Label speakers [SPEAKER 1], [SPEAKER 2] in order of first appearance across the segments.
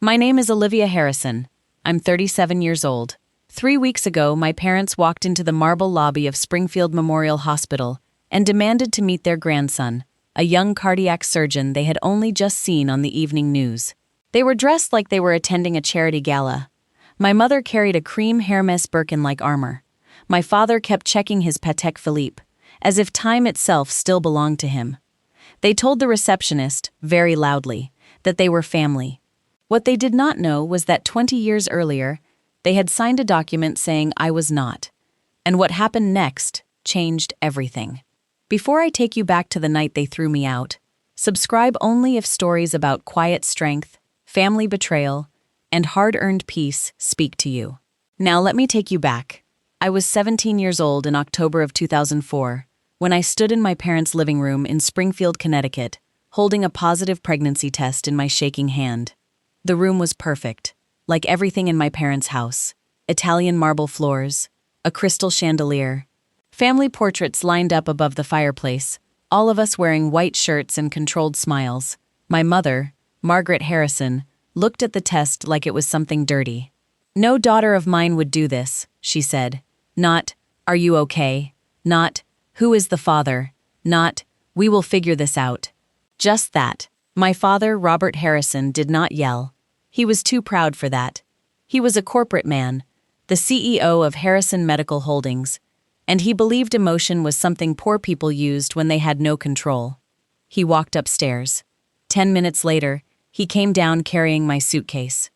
[SPEAKER 1] My name is Olivia Harrison. I'm 37 years old. 3 weeks ago, my parents walked into the marble lobby of Springfield Memorial Hospital and demanded to meet their grandson, a young cardiac surgeon they had only just seen on the evening news. They were dressed like they were attending a charity gala. My mother carried a cream Hermes Birkin-like armor. My father kept checking his Patek Philippe, as if time itself still belonged to him. They told the receptionist, very loudly, that they were family. What they did not know was that 20 years earlier, they had signed a document saying I was not. And what happened next changed everything. Before I take you back to the night they threw me out, subscribe only if stories about quiet strength, family betrayal, and hard-earned peace speak to you. Now let me take you back. I was 17 years old in October of 2004, when I stood in my parents' living room in Springfield, Connecticut, holding a positive pregnancy test in my shaking hand. The room was perfect, like everything in my parents' house. Italian marble floors, a crystal chandelier, family portraits lined up above the fireplace, all of us wearing white shirts and controlled smiles. My mother, Margaret Harrison, looked at the test like it was something dirty. "No daughter of mine would do this," she said. Not, "Are you okay?" Not, "Who is the father?" Not, "We will figure this out." Just that. My father, Robert Harrison, did not yell. He was too proud for that. He was a corporate man, the CEO of Harrison Medical Holdings, and he believed emotion was something poor people used when they had no control. He walked upstairs. 10 minutes later, he came down carrying my suitcase.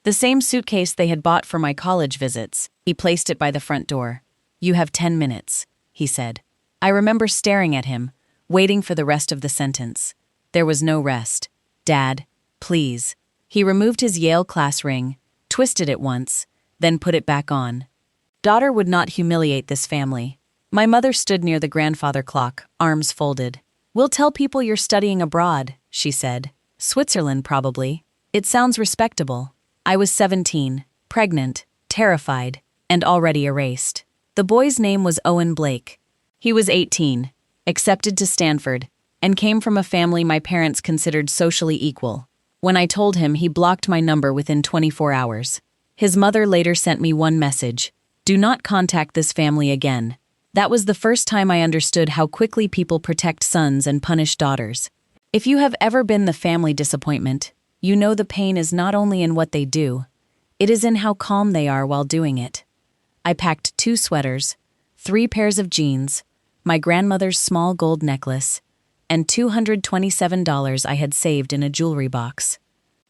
[SPEAKER 1] The same suitcase they had bought for my college visits. He placed it by the front door. "You have 10 minutes, he said. I remember staring at him, waiting for the rest of the sentence. There was no rest. "Dad, please." He removed his Yale class ring, twisted it once, then put it back on. Daughter would not humiliate this family. My mother stood near the grandfather clock, arms folded. "We'll tell people you're studying abroad," she said. "Switzerland, probably. It sounds respectable." I was 17, pregnant, terrified, and already erased. The boy's name was Owen Blake. He was 18, accepted to Stanford, and came from a family my parents considered socially equal. When I told him, he blocked my number within 24 hours. His mother later sent me one message: "Do not contact this family again." That was the first time I understood how quickly people protect sons and punish daughters. If you have ever been the family disappointment, you know the pain is not only in what they do, it is in how calm they are while doing it. I packed 2 sweaters, 3 pairs of jeans, my grandmother's small gold necklace, and $227 I had saved in a jewelry box.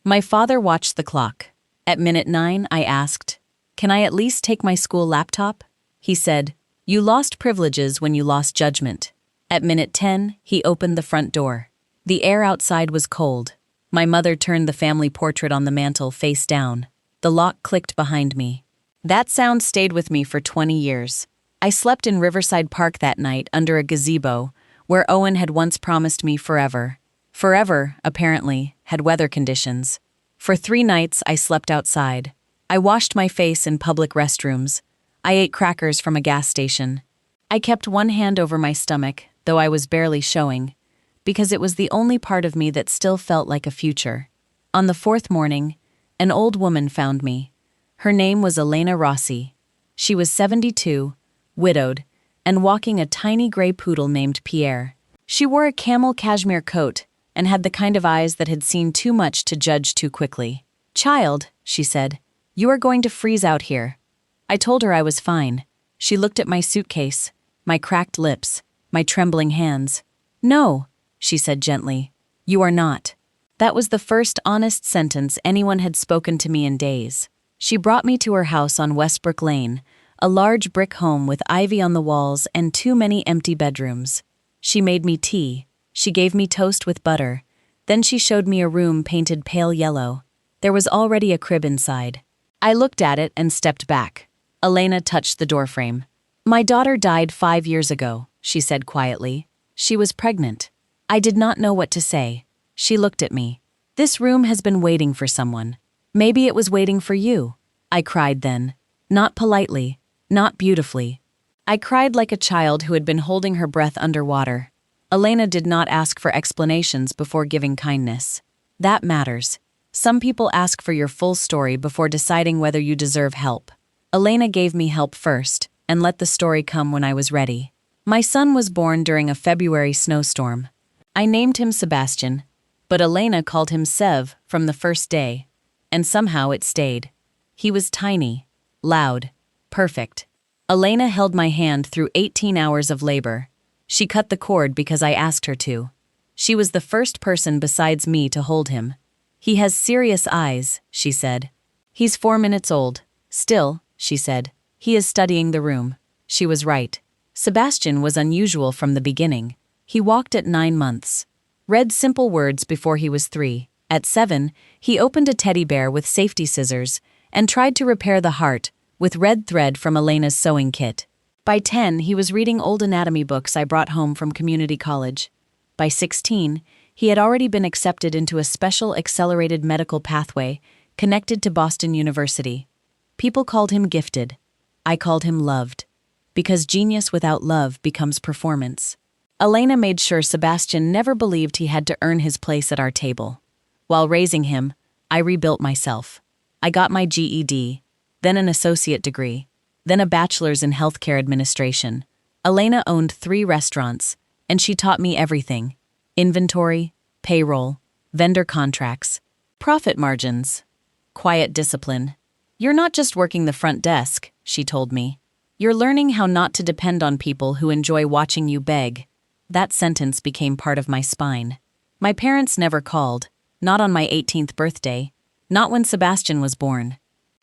[SPEAKER 1] My father watched the clock. At minute 9, I asked, "Can I at least take my school laptop?" He said, "You lost privileges when you lost judgment." At minute 10, he opened the front door. The air outside was cold. My mother turned the family portrait on the mantel face down. The lock clicked behind me. That sound stayed with me for 20 years. I slept in Riverside Park that night under a gazebo, where Owen had once promised me forever. Forever, apparently, had weather conditions. For 3 nights, I slept outside. I washed my face in public restrooms. I ate crackers from a gas station. I kept one hand over my stomach, though I was barely showing, because it was the only part of me that still felt like a future. On the 4th morning, an old woman found me. Her name was Elena Rossi. She was 72, widowed, and walking a tiny gray poodle named Pierre. She wore a camel cashmere coat and had the kind of eyes that had seen too much to judge too quickly. "Child," she said, "you are going to freeze out here." I told her I was fine. She looked at my suitcase, my cracked lips, my trembling hands. "No," she said gently, "you are not." That was the first honest sentence anyone had spoken to me in days. She brought me to her house on Westbrook Lane, a large brick home with ivy on the walls and too many empty bedrooms. She made me tea. She gave me toast with butter. Then she showed me a room painted pale yellow. There was already a crib inside. I looked at it and stepped back. Elena touched the doorframe. "My daughter died 5 years ago," she said quietly. "She was pregnant." I did not know what to say. She looked at me. "This room has been waiting for someone. Maybe it was waiting for you." I cried then. Not politely, not beautifully. I cried like a child who had been holding her breath underwater. Elena did not ask for explanations before giving kindness. That matters. Some people ask for your full story before deciding whether you deserve help. Elena gave me help first, and let the story come when I was ready. My son was born during a February snowstorm. I named him Sebastian, but Elena called him Sev from the first day, and somehow it stayed. He was tiny, loud, perfect. Elena held my hand through 18 hours of labor. She cut the cord because I asked her to. She was the first person besides me to hold him. He has serious eyes, she said. He's 4 minutes old. Still, she said, he is studying the room. She was right. Sebastian was unusual from the beginning. He walked at 9 months. Read simple words before he was 3. At 7, he opened a teddy bear with safety scissors and tried to repair the heart with red thread from Elena's sewing kit. By 10, he was reading old anatomy books I brought home from community college. By 16, he had already been accepted into a special accelerated medical pathway connected to Boston University. People called him gifted. I called him loved. Because genius without love becomes performance. Elena made sure Sebastian never believed he had to earn his place at our table. While raising him, I rebuilt myself. I got my GED, then an associate degree, then a bachelor's in healthcare administration. Elena owned 3 restaurants, and she taught me everything: inventory, payroll, vendor contracts, profit margins, quiet discipline. You're not just working the front desk, she told me. You're learning how not to depend on people who enjoy watching you beg. That sentence became part of my spine. My parents never called, not on my 18th birthday, not when Sebastian was born,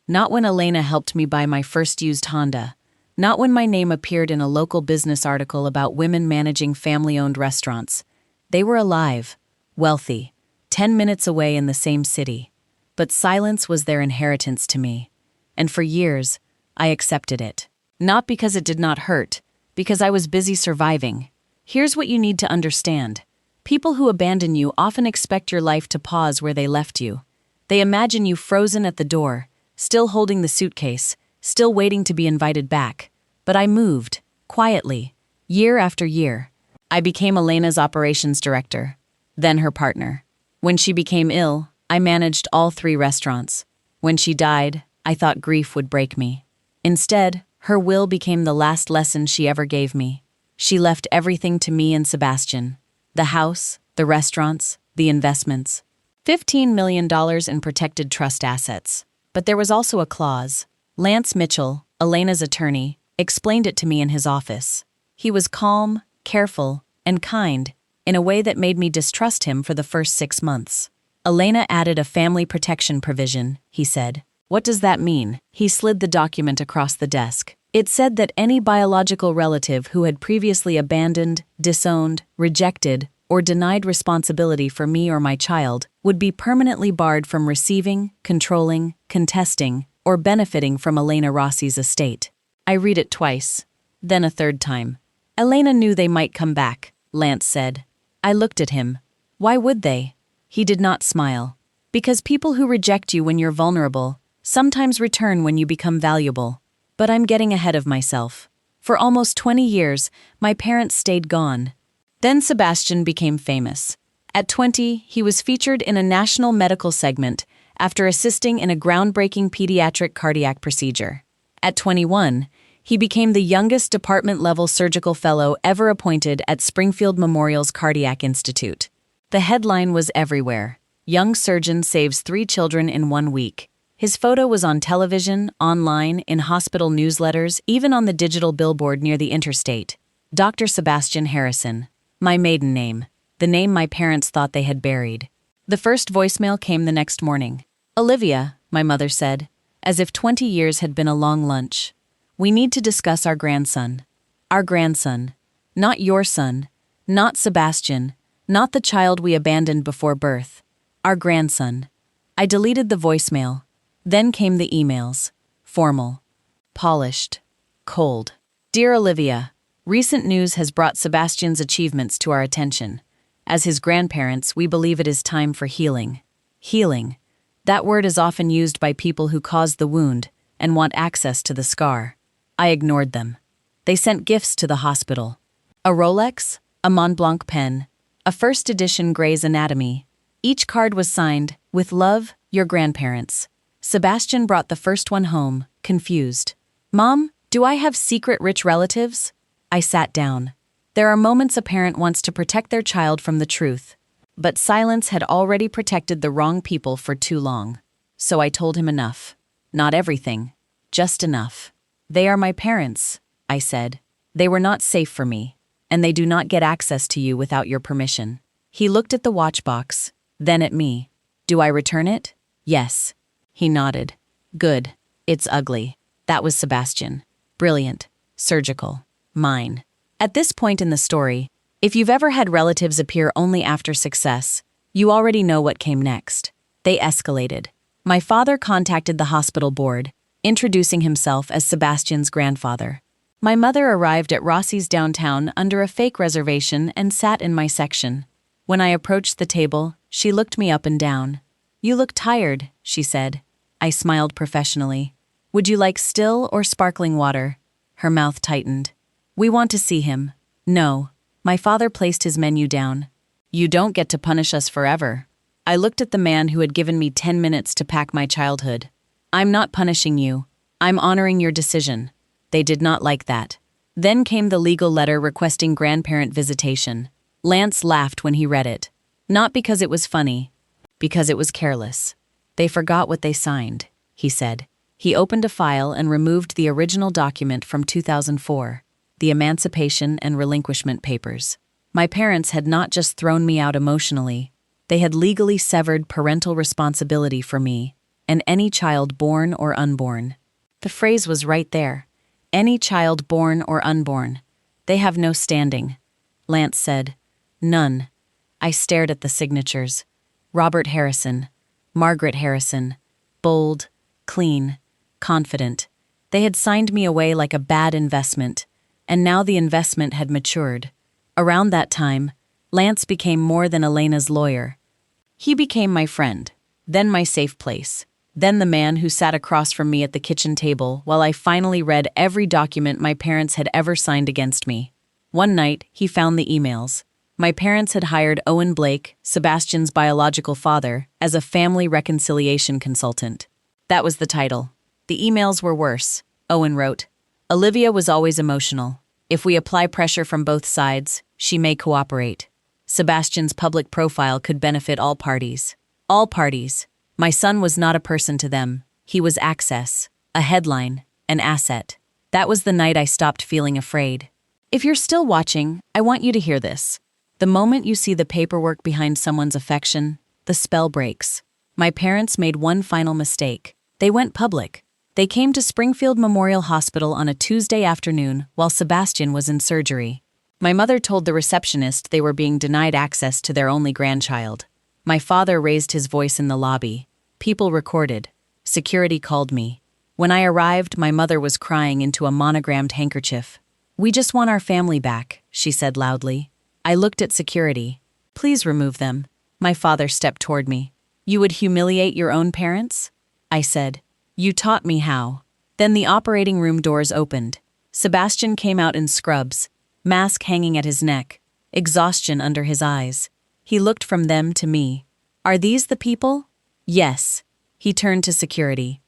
[SPEAKER 1] not when Elena helped me buy my first used Honda, not when my name appeared in a local business article about women managing family-owned restaurants. They were alive, wealthy, 10 minutes away in the same city. But silence was their inheritance to me. And for years, I accepted it. Not because it did not hurt, because I was busy surviving. Here's what you need to understand. People who abandon you often expect your life to pause where they left you. They imagine you frozen at the door, still holding the suitcase, still waiting to be invited back. But I moved, quietly, year after year. I became Elena's operations director, then her partner. When she became ill, I managed all 3 restaurants. When she died, I thought grief would break me. Instead, her will became the last lesson she ever gave me. She left everything to me and Sebastian. The house, the restaurants, the investments. $15 million in protected trust assets. But there was also a clause. Lance Mitchell, Elena's attorney, explained it to me in his office. He was calm, careful, and kind, in a way that made me distrust him for the first 6 months. Elena added a family protection provision, he said. What does that mean? He slid the document across the desk. It said that any biological relative who had previously abandoned, disowned, rejected, or denied responsibility for me or my child would be permanently barred from receiving, controlling, contesting, or benefiting from Elena Rossi's estate. I read it twice, then a third time. Elena knew they might come back, Lance said. I looked at him. Why would they? He did not smile. Because people who reject you when you're vulnerable sometimes return when you become valuable. But I'm getting ahead of myself. For almost 20 years, my parents stayed gone. Then Sebastian became famous. At 20, he was featured in a national medical segment after assisting in a groundbreaking pediatric cardiac procedure. At 21, he became the youngest department-level surgical fellow ever appointed at Springfield Memorial's Cardiac Institute. The headline was everywhere. Young surgeon saves 3 children in 1 week. His photo was on television, online, in hospital newsletters, even on the digital billboard near the interstate. Dr. Sebastian Harrison. My maiden name. The name my parents thought they had buried. The first voicemail came the next morning. Olivia, my mother said, as if 20 years had been a long lunch. We need to discuss our grandson. Our grandson. Not your son. Not Sebastian. Not the child we abandoned before birth. Our grandson. I deleted the voicemail. Then came the emails. Formal. Polished. Cold. Dear Olivia, recent news has brought Sebastian's achievements to our attention. As his grandparents, we believe it is time for healing. Healing. That word is often used by people who caused the wound and want access to the scar. I ignored them. They sent gifts to the hospital. A Rolex, a Montblanc pen, a first edition Grey's Anatomy. Each card was signed, with love, Your grandparents. Sebastian brought the first one home, confused. Mom, do I have secret rich relatives? I sat down. There are moments a parent wants to protect their child from the truth. But silence had already protected the wrong people for too long. So I told him enough. Not everything. Just enough. They are my parents, I said. They were not safe for me, and they do not get access to you without your permission. He looked at the watch box, then at me. Do I return it? Yes. He nodded. Good. It's ugly. That was Sebastian. Brilliant. Surgical. Mine. At this point in the story, if you've ever had relatives appear only after success, you already know what came next. They escalated. My father contacted the hospital board, introducing himself as Sebastian's grandfather. My mother arrived at Rossi's downtown under a fake reservation and sat in my section. When I approached the table, she looked me up and down. You look tired, she said. I smiled professionally. Would you like still or sparkling water? Her mouth tightened. We want to see him. No. My father placed his menu down. You don't get to punish us forever. I looked at the man who had given me 10 minutes to pack my childhood. I'm not punishing you. I'm honoring your decision. They did not like that. Then came the legal letter requesting grandparent visitation. Lance laughed when he read it. Not because it was funny, because it was careless. They forgot what they signed, he said. He opened a file and removed the original document from 2004, the Emancipation and Relinquishment Papers. My parents had not just thrown me out emotionally, they had legally severed parental responsibility for me and any child born or unborn. The phrase was right there. Any child born or unborn. They have no standing. Lance said. None. I stared at the signatures. Robert Harrison. Margaret Harrison. Bold. Clean. Confident. They had signed me away like a bad investment, and now the investment had matured. Around that time, Lance became more than Elena's lawyer. He became my friend, then my safe place, then the man who sat across from me at the kitchen table while I finally read every document my parents had ever signed against me. One night, he found the emails. My parents had hired Owen Blake, Sebastian's biological father, as a family reconciliation consultant. That was the title. The emails were worse, Owen wrote. Olivia was always emotional. If we apply pressure from both sides, she may cooperate. Sebastian's public profile could benefit all parties. All parties. My son was not a person to them. He was access, a headline, an asset. That was the night I stopped feeling afraid. If you're still watching, I want you to hear this. The moment you see the paperwork behind someone's affection, the spell breaks. My parents made one final mistake. They went public. They came to Springfield Memorial Hospital on a Tuesday afternoon while Sebastian was in surgery. My mother told the receptionist they were being denied access to their only grandchild. My father raised his voice in the lobby. People recorded. Security called me. When I arrived, my mother was crying into a monogrammed handkerchief. We just want our family back, she said loudly. I looked at security. Please remove them. My father stepped toward me. You would humiliate your own parents? I said. You taught me how. Then the operating room doors opened. Sebastian came out in scrubs, mask hanging at his neck, exhaustion under his eyes. He looked from them to me. Are these the people? Yes. He turned to security.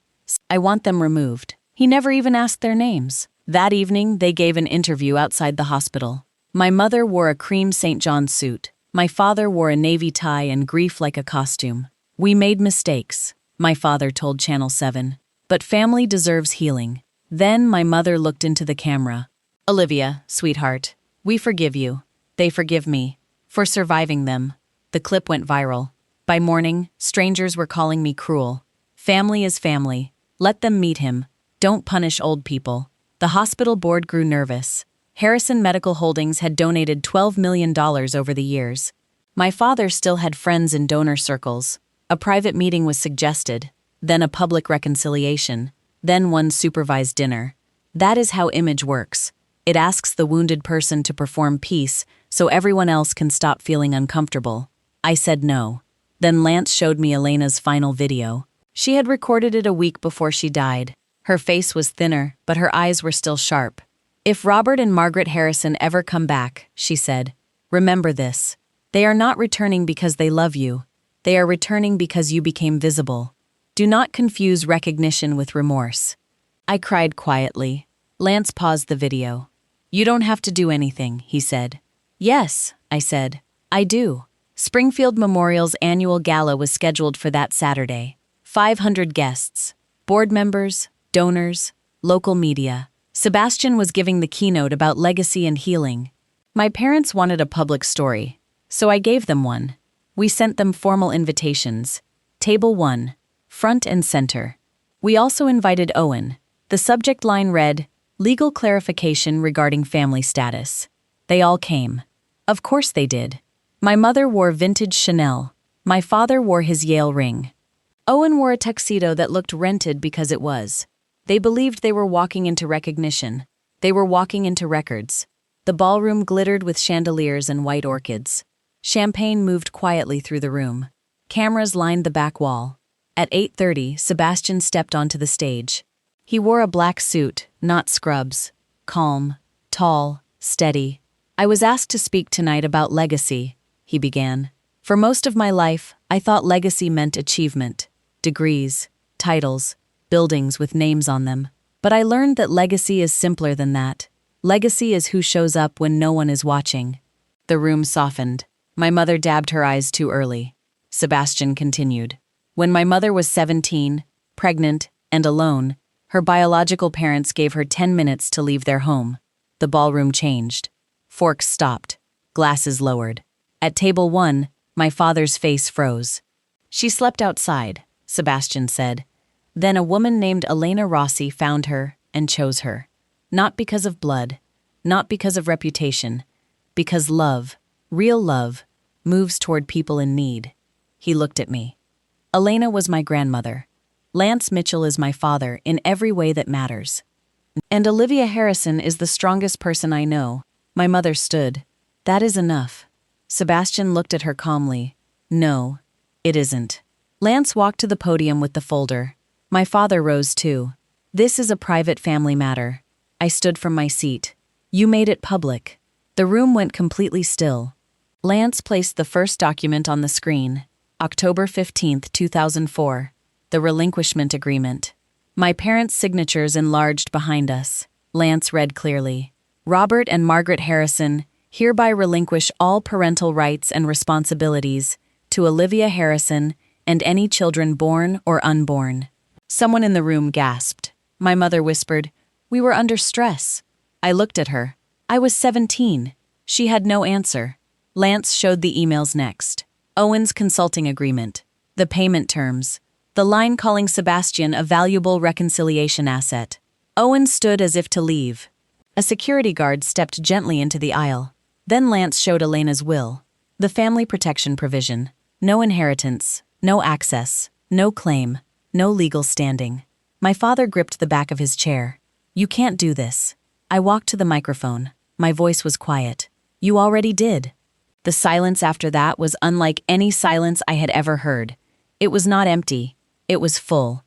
[SPEAKER 1] I want them removed. He never even asked their names. That evening, they gave an interview outside the hospital. My mother wore a cream St. John's suit. My father wore a navy tie and grief like a costume. We made mistakes, my father told Channel 7. But family deserves healing. Then my mother looked into the camera. Olivia, sweetheart, we forgive you. They forgive me. For surviving them. The clip went viral. By morning, strangers were calling me cruel. Family is family. Let them meet him. Don't punish old people. The hospital board grew nervous. Harrison Medical Holdings had donated $12 million over the years. My father still had friends in donor circles. A private meeting was suggested, then a public reconciliation, then one supervised dinner. That is how image works. It asks the wounded person to perform peace so everyone else can stop feeling uncomfortable. I said no. Then Lance showed me Elena's final video. She had recorded it a week before she died. Her face was thinner, but her eyes were still sharp. If Robert and Margaret Harrison ever come back, she said, remember this. They are not returning because they love you. They are returning because you became visible. Do not confuse recognition with remorse. I cried quietly. Lance paused the video. You don't have to do anything, he said. Yes, I said. I do. Springfield Memorial's annual gala was scheduled for that Saturday. 500 guests. Board members, donors, local media. Sebastian was giving the keynote about legacy and healing. My parents wanted a public story, so I gave them one. We sent them formal invitations. Table 1, front and center. We also invited Owen. The subject line read, Legal clarification regarding family status. They all came. Of course they did. My mother wore vintage Chanel. My father wore his Yale ring. Owen wore a tuxedo that looked rented because it was. They believed they were walking into recognition. They were walking into records. The ballroom glittered with chandeliers and white orchids. Champagne moved quietly through the room. Cameras lined the back wall. At 8:30, Sebastian stepped onto the stage. He wore a black suit, not scrubs. Calm, tall, steady. I was asked to speak tonight about legacy, he began. For most of my life, I thought legacy meant achievement. Degrees, titles, buildings with names on them. But I learned that legacy is simpler than that. Legacy is who shows up when no one is watching. The room softened. My mother dabbed her eyes too early. Sebastian continued. When my mother was 17, pregnant, and alone, her biological parents gave her 10 minutes to leave their home. The ballroom changed. Forks stopped. Glasses lowered. At table 1, my father's face froze. She slept outside, Sebastian said. Then a woman named Elena Rossi found her and chose her. Not because of blood, not because of reputation, because love, real love, moves toward people in need. He looked at me. Elena was my grandmother. Lance Mitchell is my father in every way that matters. And Olivia Harrison is the strongest person I know. My mother stood. That is enough. Sebastian looked at her calmly. No, it isn't. Lance walked to the podium with the folder. My father rose too. This is a private family matter. I stood from my seat. You made it public. The room went completely still. Lance placed the first document on the screen. October 15, 2004. The relinquishment agreement. My parents' signatures enlarged behind us. Lance read clearly. Robert and Margaret Harrison hereby relinquish all parental rights and responsibilities to Olivia Harrison and any children born or unborn. Someone in the room gasped. My mother whispered, We were under stress. I looked at her. I was 17. She had no answer. Lance showed the emails next. Owen's consulting agreement. The payment terms. The line calling Sebastian a valuable reconciliation asset. Owen stood as if to leave. A security guard stepped gently into the aisle. Then Lance showed Elena's will. The family protection provision. No inheritance, no access, no claim, no legal standing. My father gripped the back of his chair. You can't do this. I walked to the microphone. My voice was quiet. You already did. The silence after that was unlike any silence I had ever heard. It was not empty. It was full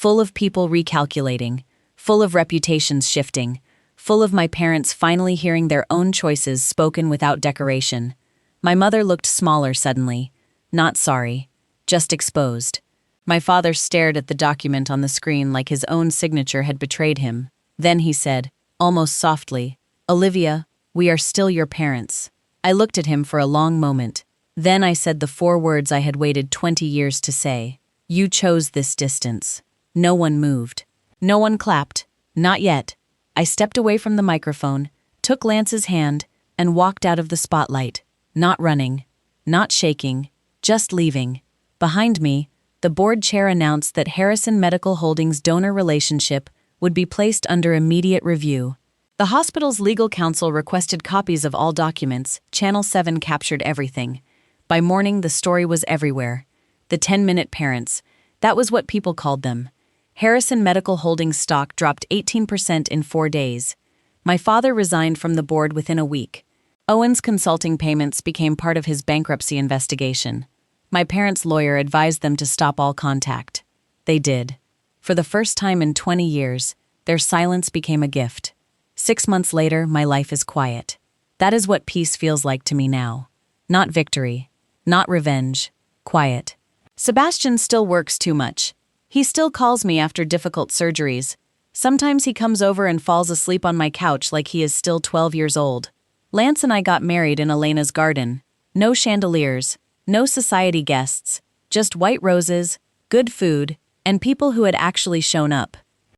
[SPEAKER 1] of people recalculating, full of reputations shifting, full of my parents finally hearing their own choices spoken without decoration. My mother looked smaller suddenly. Not sorry, just exposed. My father stared at the document on the screen like his own signature had betrayed him. Then he said, almost softly, Olivia, we are still your parents. I looked at him for a long moment. Then I said the 4 words I had waited 20 years to say. You chose this distance. No one moved. No one clapped. Not yet. I stepped away from the microphone, took Lance's hand, and walked out of the spotlight. Not running. Not shaking. Just leaving. Behind me, the board chair announced that Harrison Medical Holdings' donor relationship would be placed under immediate review. The hospital's legal counsel requested copies of all documents. Channel 7 captured everything. By morning, the story was everywhere. The 10-minute parents. That was what people called them. Harrison Medical Holdings stock dropped 18% in 4 days. My father resigned from the board within a week. Owen's consulting payments became part of his bankruptcy investigation. My parents' lawyer advised them to stop all contact. They did. For the first time in 20 years, their silence became a gift. 6 months later, my life is quiet. That is what peace feels like to me now. Not victory. Not revenge. Quiet. Sebastian still works too much. He still calls me after difficult surgeries. Sometimes he comes over and falls asleep on my couch like he is still 12 years old. Lance and I got married in Elena's garden. No chandeliers, no society guests, just white roses, good food, and people who had actually shown up.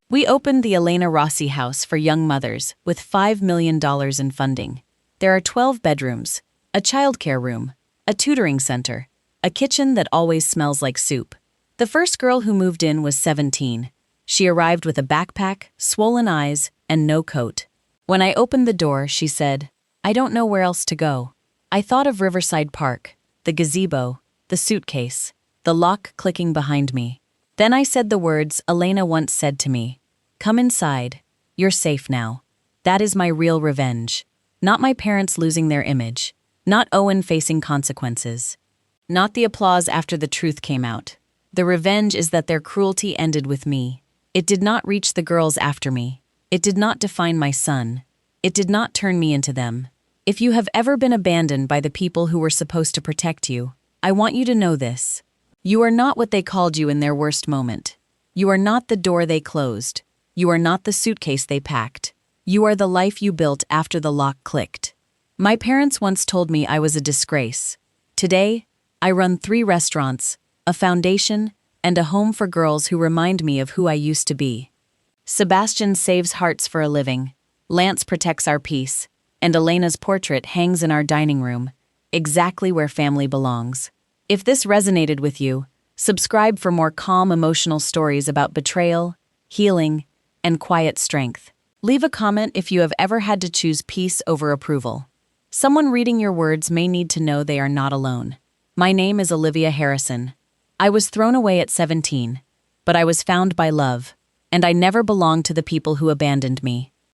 [SPEAKER 1] We opened the Elena Rossi House for young mothers with $5 million in funding. There are 12 bedrooms, a childcare room, a tutoring center, a kitchen that always smells like soup. The first girl who moved in was 17. She arrived with a backpack, swollen eyes, and no coat. When I opened the door, she said, "I don't know where else to go." I thought of Riverside Park, the gazebo, the suitcase, the lock clicking behind me. Then I said the words Elena once said to me, "Come inside. You're safe now." That is my real revenge. Not my parents losing their image. Not Owen facing consequences. Not the applause after the truth came out. The revenge is that their cruelty ended with me. It did not reach the girls after me. It did not define my son. It did not turn me into them. If you have ever been abandoned by the people who were supposed to protect you, I want you to know this. You are not what they called you in their worst moment. You are not the door they closed. You are not the suitcase they packed. You are the life you built after the lock clicked. My parents once told me I was a disgrace. Today, I run 3 restaurants, a foundation, and a home for girls who remind me of who I used to be. Sebastian saves hearts for a living. Lance protects our peace. And Elena's portrait hangs in our dining room, exactly where family belongs. If this resonated with you, subscribe for more calm emotional stories about betrayal, healing, and quiet strength. Leave a comment if you have ever had to choose peace over approval. Someone reading your words may need to know they are not alone. My name is Olivia Harrison. I was thrown away at 17, but I was found by love, and I never belonged to the people who abandoned me.